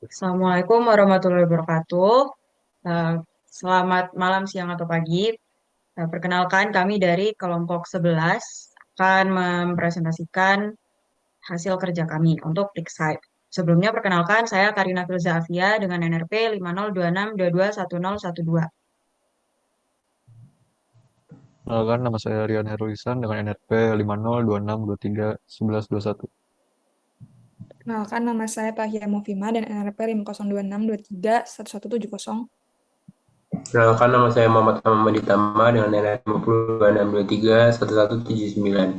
Assalamualaikum warahmatullahi wabarakatuh. Eh, Selamat malam, siang, atau pagi. Perkenalkan, kami dari kelompok 11 akan mempresentasikan hasil kerja kami untuk Tiksite. Sebelumnya, perkenalkan, saya Karina Filza Afia dengan NRP 5026221012. Kenalkan, nama saya Rian Herulisan dengan NRP 5026231121. Kenalkan nama saya Tahia Movima dan NRP 5026231170. Perkenalkan nama saya Muhammad Hamam Ditama dengan NR 5026231179.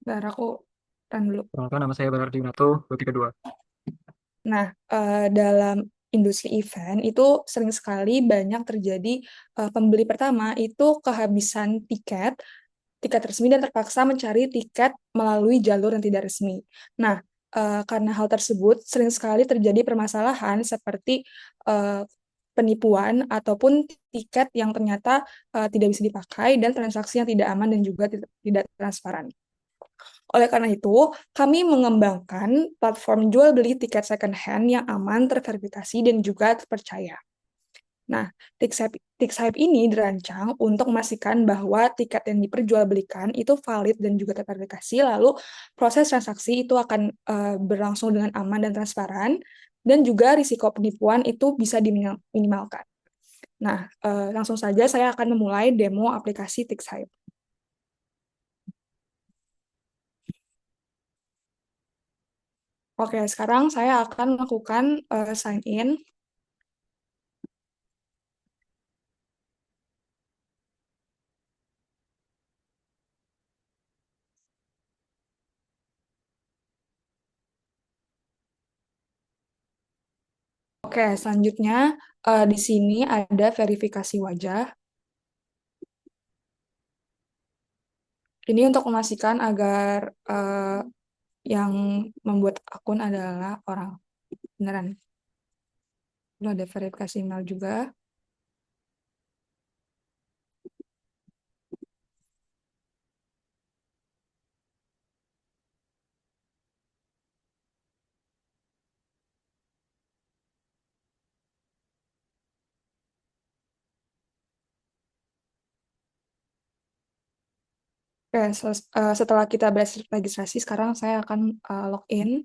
Bentar, aku run dulu. Kenalkan, nama saya Berardi Yunato 232. Nah, dalam industri event itu sering sekali banyak terjadi pembeli pertama itu kehabisan tiket resmi dan terpaksa mencari tiket melalui jalur yang tidak resmi. Nah, karena hal tersebut sering sekali terjadi permasalahan seperti eh, penipuan ataupun tiket yang ternyata tidak bisa dipakai dan transaksi yang tidak aman dan juga tidak transparan. Oleh karena itu, kami mengembangkan platform jual beli tiket second hand yang aman, terverifikasi, dan juga terpercaya. Nah, Tixhype ini dirancang untuk memastikan bahwa tiket yang diperjualbelikan itu valid dan juga terverifikasi, lalu proses transaksi itu akan berlangsung dengan aman dan transparan, dan juga risiko penipuan itu bisa diminimalkan. Nah, langsung saja saya akan memulai demo aplikasi Tixhype. Oke, sekarang saya akan melakukan sign in. Oke, selanjutnya di sini ada verifikasi wajah. Ini untuk memastikan agar yang membuat akun adalah orang beneran. Lalu ada verifikasi email juga. Oke, setelah kita berhasil registrasi, sekarang saya akan login.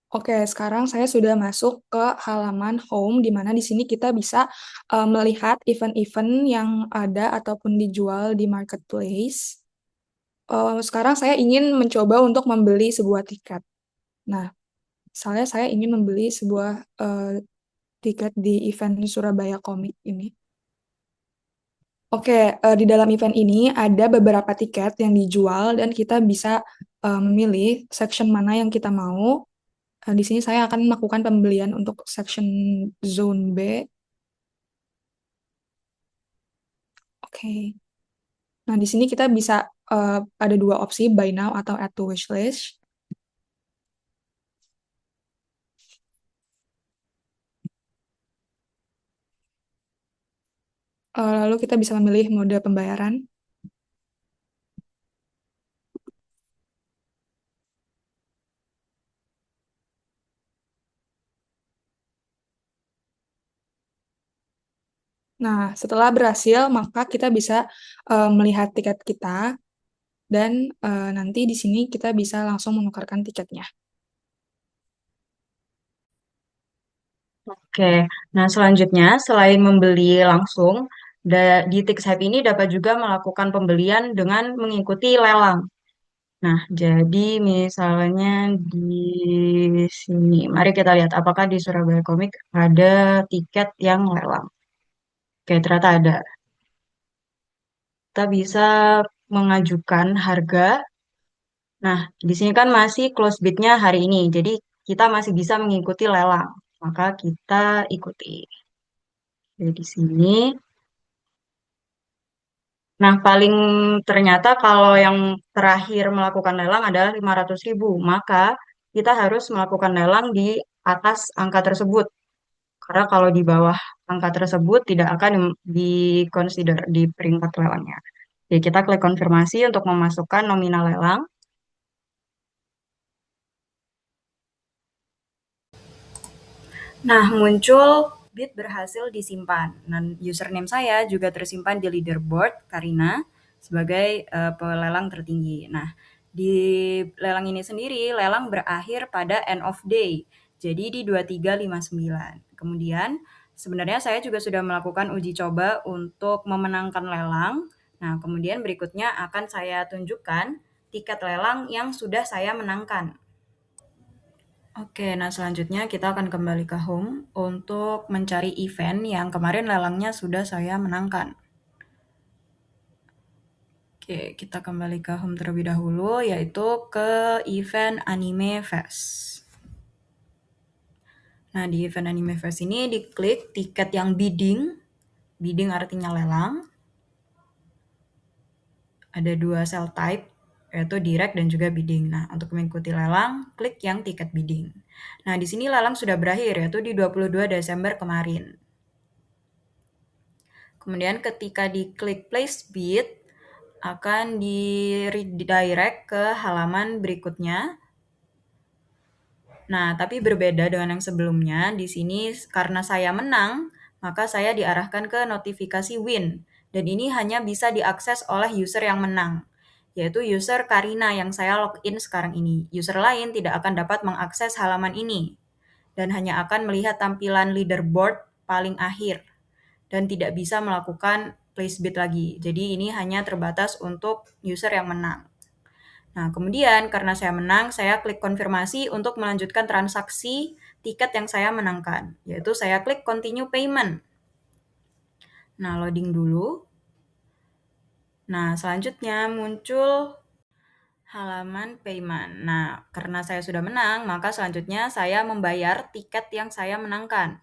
Oke, sekarang saya sudah masuk ke halaman home, di mana di sini kita bisa melihat event-event yang ada ataupun dijual di marketplace. Sekarang saya ingin mencoba untuk membeli sebuah tiket. Nah, misalnya saya ingin membeli sebuah tiket di event Surabaya Komik ini. Oke, di dalam event ini ada beberapa tiket yang dijual dan kita bisa memilih section mana yang kita mau. Di sini saya akan melakukan pembelian untuk section zone B. Oke. Nah, di sini kita bisa ada dua opsi, buy now atau add to wishlist. Lalu kita bisa memilih mode pembayaran. Nah, setelah berhasil, maka kita bisa melihat tiket kita dan nanti di sini kita bisa langsung menukarkan tiketnya. Oke, nah selanjutnya selain membeli langsung, di Tiksite ini dapat juga melakukan pembelian dengan mengikuti lelang. Nah, jadi misalnya di sini, mari kita lihat apakah di Surabaya Komik ada tiket yang lelang. Oke, ternyata ada. Kita bisa mengajukan harga. Nah, di sini kan masih close bid-nya hari ini, jadi kita masih bisa mengikuti lelang. Maka kita ikuti. Jadi di sini. Nah, paling ternyata kalau yang terakhir melakukan lelang adalah 500.000, maka kita harus melakukan lelang di atas angka tersebut. Karena kalau di bawah angka tersebut tidak akan di-consider di peringkat lelangnya. Jadi kita klik konfirmasi untuk memasukkan nominal lelang. Nah, muncul bid berhasil disimpan. Dan username saya juga tersimpan di leaderboard Karina sebagai pelelang tertinggi. Nah, di lelang ini sendiri, lelang berakhir pada end of day. Jadi di 2359. Kemudian, sebenarnya saya juga sudah melakukan uji coba untuk memenangkan lelang. Nah, kemudian berikutnya akan saya tunjukkan tiket lelang yang sudah saya menangkan. Oke, nah selanjutnya kita akan kembali ke home untuk mencari event yang kemarin lelangnya sudah saya menangkan. Oke, kita kembali ke home terlebih dahulu, yaitu ke event Anime Fest. Nah, di event Anime Fest ini diklik tiket yang bidding. Bidding artinya lelang. Ada 2 sell type, yaitu direct dan juga bidding. Nah, untuk mengikuti lelang, klik yang tiket bidding. Nah, di sini lelang sudah berakhir, yaitu di 22 Desember kemarin. Kemudian ketika diklik place bid, akan di redirect ke halaman berikutnya. Nah, tapi berbeda dengan yang sebelumnya, di sini karena saya menang, maka saya diarahkan ke notifikasi win. Dan ini hanya bisa diakses oleh user yang menang, yaitu user Karina yang saya login sekarang ini. User lain tidak akan dapat mengakses halaman ini, dan hanya akan melihat tampilan leaderboard paling akhir, dan tidak bisa melakukan place bid lagi. Jadi ini hanya terbatas untuk user yang menang. Nah, kemudian karena saya menang, saya klik konfirmasi untuk melanjutkan transaksi tiket yang saya menangkan, yaitu saya klik continue payment. Nah, loading dulu. Nah, selanjutnya muncul halaman payment. Nah, karena saya sudah menang, maka selanjutnya saya membayar tiket yang saya menangkan.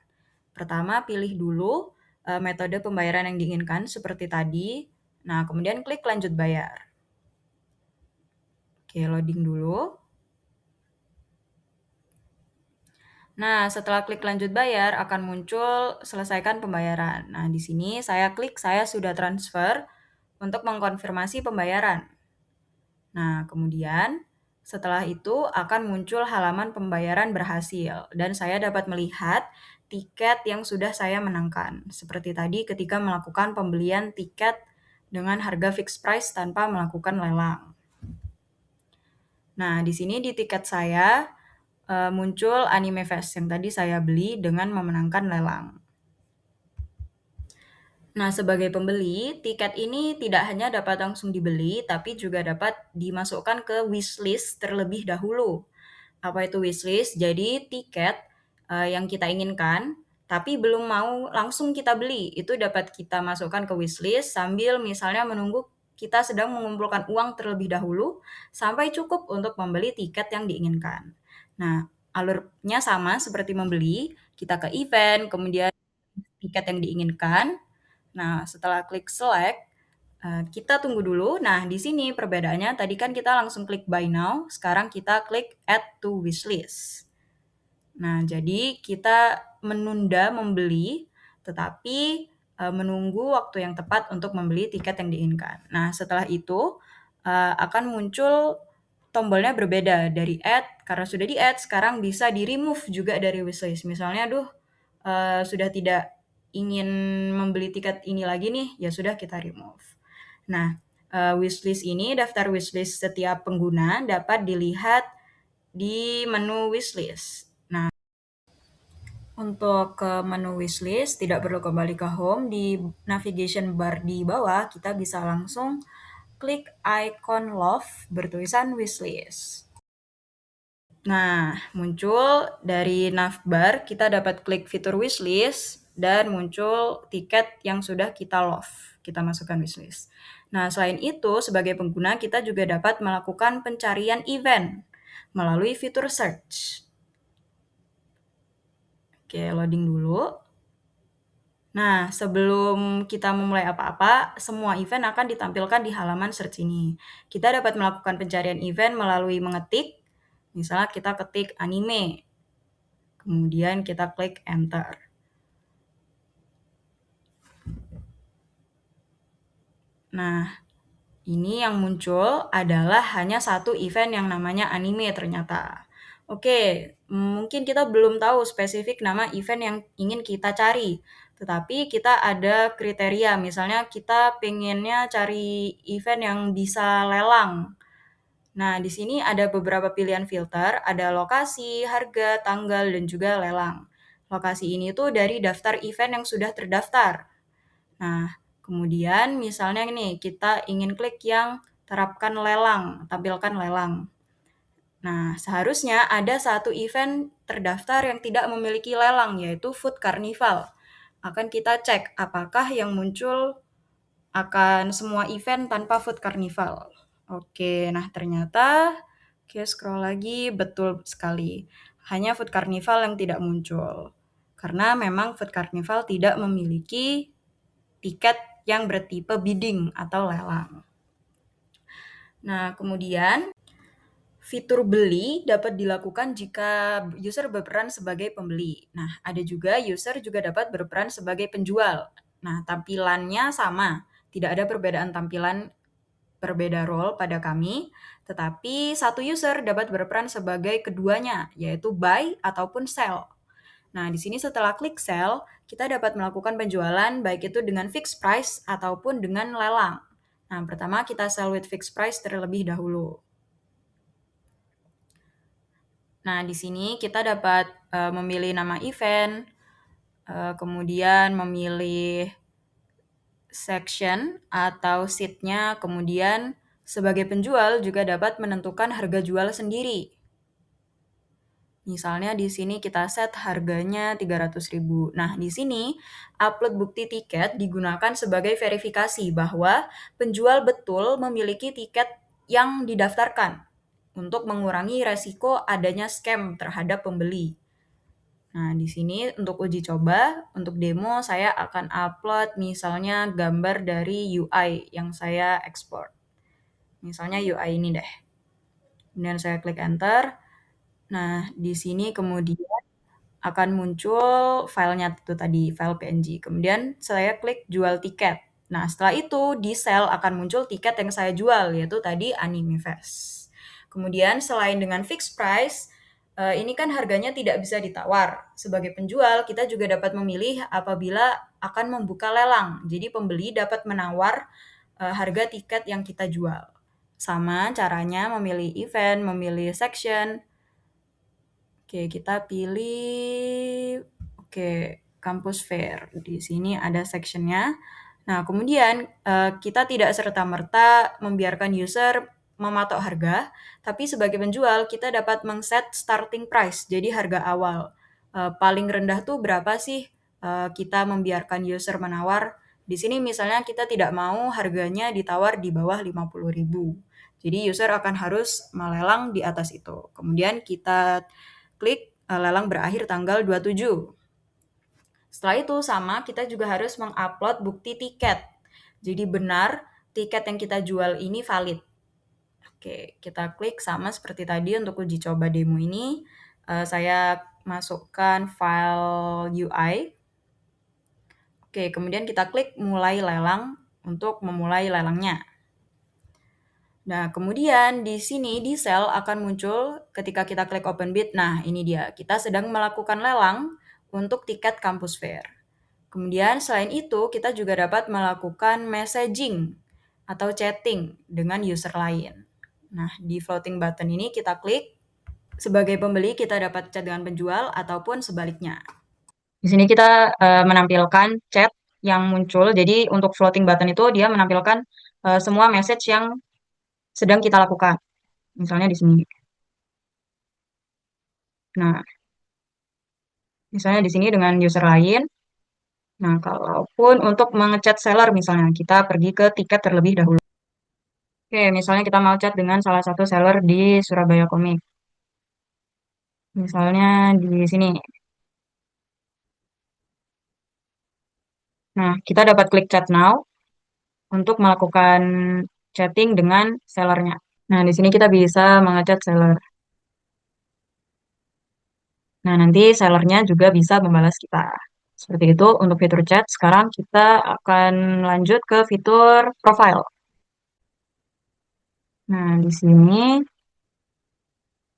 Pertama, pilih dulu metode pembayaran yang diinginkan seperti tadi. Nah, kemudian klik lanjut bayar. Oke, loading dulu. Nah, setelah klik lanjut bayar akan muncul selesaikan pembayaran. Nah, di sini saya klik saya sudah transfer untuk mengkonfirmasi pembayaran. Nah, kemudian setelah itu akan muncul halaman pembayaran berhasil dan saya dapat melihat tiket yang sudah saya menangkan. Seperti tadi ketika melakukan pembelian tiket dengan harga fixed price tanpa melakukan lelang. Nah, di sini di tiket saya muncul Anime Fest yang tadi saya beli dengan memenangkan lelang. Nah, sebagai pembeli, tiket ini tidak hanya dapat langsung dibeli, tapi juga dapat dimasukkan ke wishlist terlebih dahulu. Apa itu wishlist? Jadi tiket yang kita inginkan, tapi belum mau langsung kita beli. Itu dapat kita masukkan ke wishlist sambil misalnya menunggu kita sedang mengumpulkan uang terlebih dahulu sampai cukup untuk membeli tiket yang diinginkan. Nah, alurnya sama seperti membeli, kita ke event, kemudian tiket yang diinginkan. Nah, setelah klik select, kita tunggu dulu. Nah, di sini perbedaannya tadi kan kita langsung klik buy now, sekarang kita klik add to wishlist. Nah, jadi kita menunda membeli, tetapi menunggu waktu yang tepat untuk membeli tiket yang diinginkan. Nah, setelah itu akan muncul tombolnya berbeda dari add, karena sudah di add, sekarang bisa di remove juga dari wishlist. Misalnya, sudah tidak ingin membeli tiket ini lagi nih, ya sudah kita remove. Nah, wishlist ini, daftar wishlist setiap pengguna dapat dilihat di menu wishlist. Nah, untuk ke menu wishlist tidak perlu kembali ke home, di navigation bar di bawah kita bisa langsung klik icon love bertulisan wishlist. Nah, muncul dari navbar kita dapat klik fitur wishlist dan muncul tiket yang sudah kita love, kita masukkan wishlist. Nah, selain itu sebagai pengguna kita juga dapat melakukan pencarian event melalui fitur search. Oke, loading dulu. Nah, sebelum kita memulai apa-apa, semua event akan ditampilkan di halaman search ini. Kita dapat melakukan pencarian event melalui mengetik, misalnya kita ketik anime, kemudian kita klik enter. Nah, ini yang muncul adalah hanya satu event yang namanya anime ternyata. Oke, mungkin kita belum tahu spesifik nama event yang ingin kita cari. Tetapi kita ada kriteria, misalnya kita pengennya cari event yang bisa lelang. Nah, di sini ada beberapa pilihan filter, ada lokasi, harga, tanggal, dan juga lelang. Lokasi ini tuh dari daftar event yang sudah terdaftar. Nah, kemudian misalnya nih, kita ingin klik yang terapkan lelang, tampilkan lelang. Nah, seharusnya ada satu event terdaftar yang tidak memiliki lelang, yaitu Food Carnival. Akan kita cek apakah yang muncul akan semua event tanpa Food Carnival. Oke, nah ternyata, oke scroll lagi, betul sekali. Hanya Food Carnival yang tidak muncul. Karena memang Food Carnival tidak memiliki tiket yang bertipe bidding atau lelang. Nah, kemudian fitur beli dapat dilakukan jika user berperan sebagai pembeli. Nah, ada juga user juga dapat berperan sebagai penjual. Nah, tampilannya sama, tidak ada perbedaan tampilan berbeda role pada kami, tetapi satu user dapat berperan sebagai keduanya, yaitu buy ataupun sell. Nah, di sini setelah klik sell, kita dapat melakukan penjualan baik itu dengan fixed price ataupun dengan lelang. Nah, pertama kita sell with fixed price terlebih dahulu. Nah, di sini kita dapat memilih nama event, kemudian memilih section atau seat-nya, kemudian sebagai penjual juga dapat menentukan harga jual sendiri. Misalnya di sini kita set harganya 300.000. Nah, di sini upload bukti tiket digunakan sebagai verifikasi bahwa penjual betul memiliki tiket yang didaftarkan untuk mengurangi resiko adanya scam terhadap pembeli. Nah, di sini untuk uji coba, untuk demo saya akan upload misalnya gambar dari UI yang saya ekspor. Misalnya UI ini deh. Kemudian saya klik enter. Nah, di sini kemudian akan muncul filenya itu tadi, file PNG. Kemudian saya klik jual tiket. Nah, setelah itu di sel akan muncul tiket yang saya jual, yaitu tadi Anime Fest. Kemudian selain dengan fixed price, ini kan harganya tidak bisa ditawar. Sebagai penjual, kita juga dapat memilih apabila akan membuka lelang. Jadi pembeli dapat menawar harga tiket yang kita jual. Sama caranya memilih event, memilih section. Oke, kita pilih Campus Fair. Di sini ada sectionnya. Nah, kemudian kita tidak serta-merta membiarkan user mematok harga, tapi sebagai penjual kita dapat mengset starting price, jadi harga awal. Paling rendah tuh berapa sih kita membiarkan user menawar. Di sini misalnya kita tidak mau harganya ditawar di bawah 50.000. Jadi user akan harus melelang di atas itu. Kemudian kita klik lelang berakhir tanggal 27. Setelah itu sama, kita juga harus mengupload bukti tiket. Jadi benar tiket yang kita jual ini valid. Oke, kita klik sama seperti tadi untuk uji coba demo ini. Saya masukkan file UI. Oke, kemudian kita klik mulai lelang untuk memulai lelangnya. Nah, kemudian di sini di sel akan muncul ketika kita klik open bid. Nah, ini dia. Kita sedang melakukan lelang untuk tiket Campus Fair. Kemudian selain itu, kita juga dapat melakukan messaging atau chatting dengan user lain. Nah, di floating button ini kita klik. Sebagai pembeli, kita dapat chat dengan penjual ataupun sebaliknya. Di sini kita menampilkan chat yang muncul. Jadi untuk floating button itu dia menampilkan semua message yang sedang kita lakukan. Misalnya di sini. Nah, misalnya di sini dengan user lain. Nah, kalaupun untuk mengechat seller misalnya, kita pergi ke tiket terlebih dahulu. Oke, misalnya kita mau chat dengan salah satu seller di Surabaya Komik. Misalnya di sini. Nah, kita dapat klik chat now untuk melakukan chatting dengan sellernya. Nah, di sini kita bisa mengechat seller. Nah, nanti sellernya juga bisa membalas kita. Seperti itu untuk fitur chat. Sekarang kita akan lanjut ke fitur profile. Nah, di sini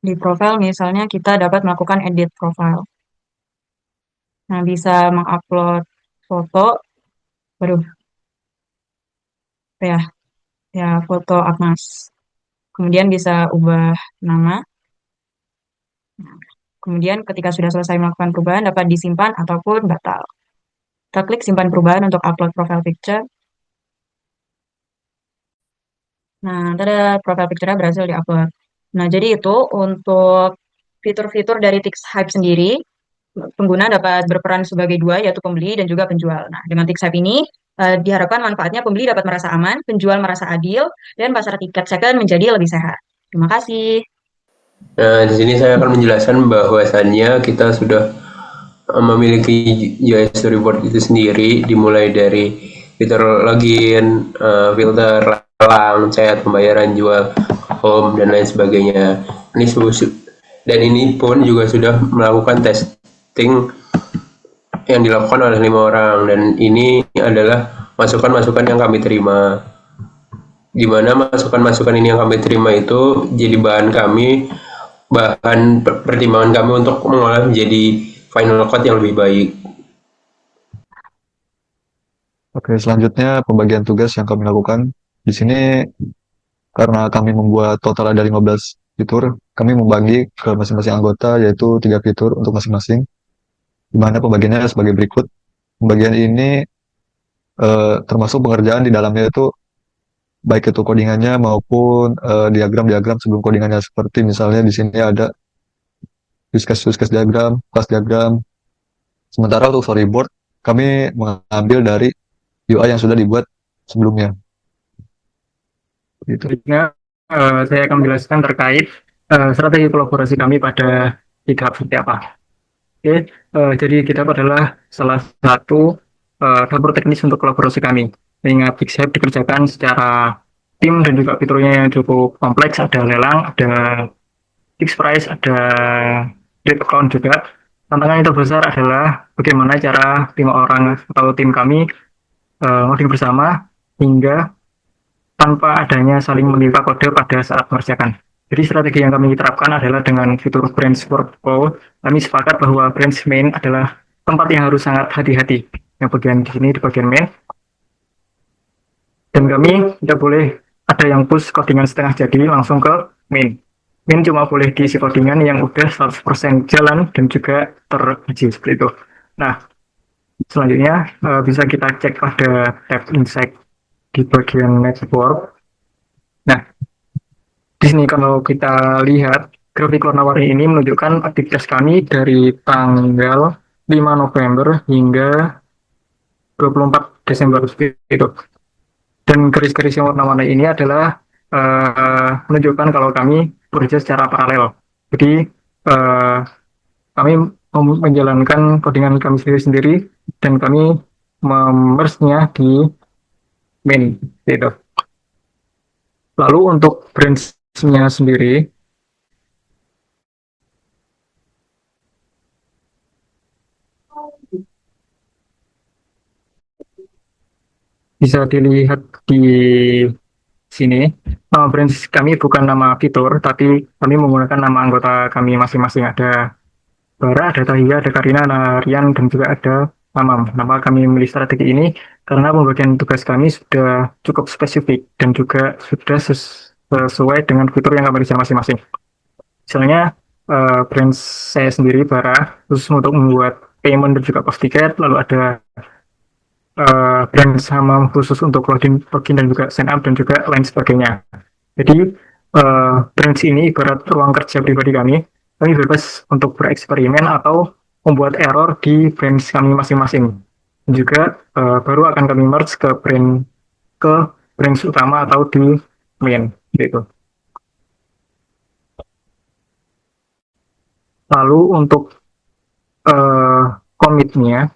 di profile misalnya kita dapat melakukan edit profile. Nah, bisa mengupload foto, waduh, ya, ya foto Agnes. Kemudian bisa ubah nama. Nah, kemudian ketika sudah selesai melakukan perubahan dapat disimpan ataupun batal. Kita klik simpan perubahan untuk upload profile picture. Nah, ntar ada profile picture-nya berhasil diupload. Nah, jadi itu untuk fitur-fitur dari Tix Hype sendiri, pengguna dapat berperan sebagai dua, yaitu pembeli dan juga penjual. Nah, dengan Tix Hype ini, diharapkan manfaatnya pembeli dapat merasa aman, penjual merasa adil, dan pasar tiket second menjadi lebih sehat. Terima kasih. Nah, di sini saya akan menjelaskan bahwasannya kita sudah memiliki UI storyboard itu sendiri, dimulai dari fitur login, filter, lelang, chat, pembayaran, jual, home, dan lain sebagainya. Dan ini pun juga sudah melakukan testing yang dilakukan oleh 5 orang, dan ini adalah masukan-masukan yang kami terima, di mana masukan-masukan ini yang kami terima itu jadi bahan pertimbangan kami untuk mengolah menjadi final code yang lebih baik. Oke, selanjutnya pembagian tugas yang kami lakukan. Di sini karena kami membuat total ada 15 fitur, kami membagi ke masing-masing anggota yaitu 3 fitur untuk masing-masing. Di mana pembagiannya sebagai berikut. Pembagian ini termasuk pengerjaan di dalamnya itu baik itu codingannya maupun diagram-diagram sebelum codingannya, seperti misalnya di sini ada use case diagram, class diagram. Sementara untuk storyboard kami mengambil dari UI yang sudah dibuat sebelumnya. Gitu. Selanjutnya, saya akan menjelaskan terkait strategi kolaborasi kami pada GitHub seperti apa. Oke, jadi GitHub adalah salah satu dapur teknis untuk kolaborasi kami. Mengingat GitHub dikerjakan secara tim dan juga fiturnya yang cukup kompleks, ada lelang, ada fixed price, ada rate account juga. Tantangan yang terbesar adalah bagaimana cara 5 orang atau tim kami ngoding bersama hingga tanpa adanya saling mengikat kode pada saat mengerjakan. Jadi strategi yang kami terapkan adalah dengan fitur branch workflow. Kami sepakat bahwa branch main adalah tempat yang harus sangat hati-hati. Yang bagian di sini di bagian main. Dan kami tidak boleh ada yang push codingan setengah jadi langsung ke main. Main cuma boleh diisi codingan yang udah 100% jalan dan juga teruji seperti itu. Nah, selanjutnya bisa kita cek pada tab insight di bagian network. Nah, di sini kalau kita lihat grafik warna-warni ini menunjukkan aktivitas kami dari tanggal 5 November hingga 24 Desember itu. Dan garis-garis yang warna-warni ini adalah menunjukkan kalau kami bekerja secara paralel. Jadi kami menjalankan codingan kami sendiri dan kami memerge-nya di main gitu. Lalu untuk branch-nya sendiri, bisa dilihat di sini. Nama branch kami bukan nama fitur, tapi kami menggunakan nama anggota kami masing-masing. Ada Bara, ada Tahia, ada Karina, ada Rian, dan juga ada Mamam. Nama kami memilih strategi ini karena pembagian tugas kami sudah cukup spesifik dan juga sudah sesuai dengan fitur yang kami kerjakan masing-masing. Misalnya, brand saya sendiri, Bara, khusus untuk membuat payment dan juga post ticket, lalu ada brand sama khusus untuk login dan juga sign up dan juga lain sebagainya. Jadi, branch ini ibarat ruang kerja pribadi kami. Kami bebas untuk bereksperimen atau membuat error di branch kami masing-masing. Dan juga baru akan kami merge ke branch utama atau di main gitu. Lalu untuk komitnya,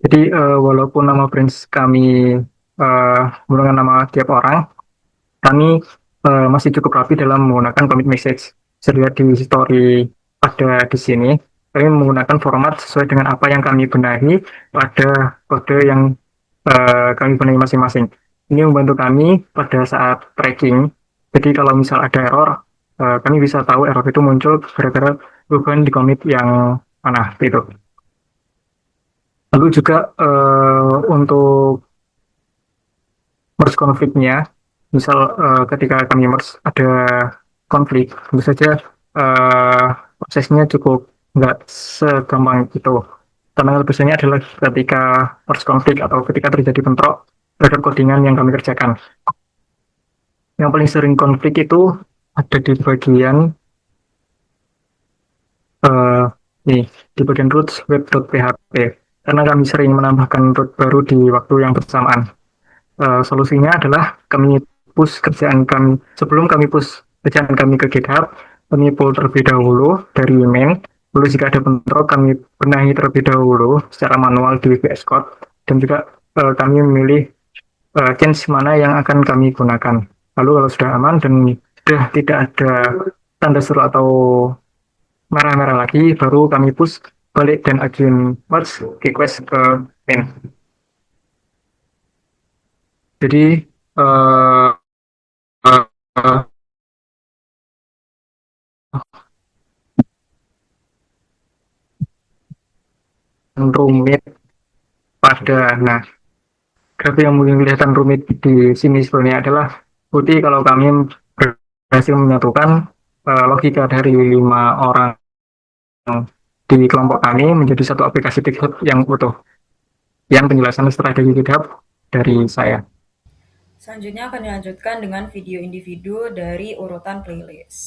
jadi walaupun nama branch kami menggunakan nama tiap orang, kami masih cukup rapi dalam menggunakan commit message. Bisa lihat di story ada di sini. kami menggunakan format sesuai dengan apa yang kami benahi pada kode yang kami benahi masing-masing. Ini membantu kami pada saat tracking. Jadi kalau misal ada error, kami bisa tahu error itu muncul gara-gara perubahan di commit yang mana gitu. Lalu juga untuk merge konfliknya, misal ketika kami merge ada konflik, tentu saja eh, prosesnya cukup nggak segampang itu. Tantangan terbesarnya adalah ketika merge konflik atau ketika terjadi bentrok terhadap codingan yang kami kerjakan. Yang paling sering konflik itu ada di bagian eh, ini, di bagian roots web.php. Karena kami sering menambahkan root baru di waktu yang bersamaan. Solusinya adalah kami push kerjaan kami sebelum kami push kerjaan kami ke GitHub, kami pull terlebih dahulu dari main, lalu jika ada bentrok kami benahi terlebih dahulu secara manual di VS Code, dan juga kami memilih change mana yang akan kami gunakan. Lalu kalau sudah aman dan sudah tidak ada tanda seru atau merah-merah lagi, baru kami push balik dan ajuin merge request ke main. Jadi uh, uh, rumit nah grafik yang mungkin kelihatan rumit di sini sebenarnya adalah bukti kalau kami berhasil menyatukan logika dari 5 orang di kelompok kami menjadi satu aplikasi GitHub yang utuh. Yang penjelasan strategi GitHub dari saya. Selanjutnya akan dilanjutkan dengan video individu dari urutan playlist.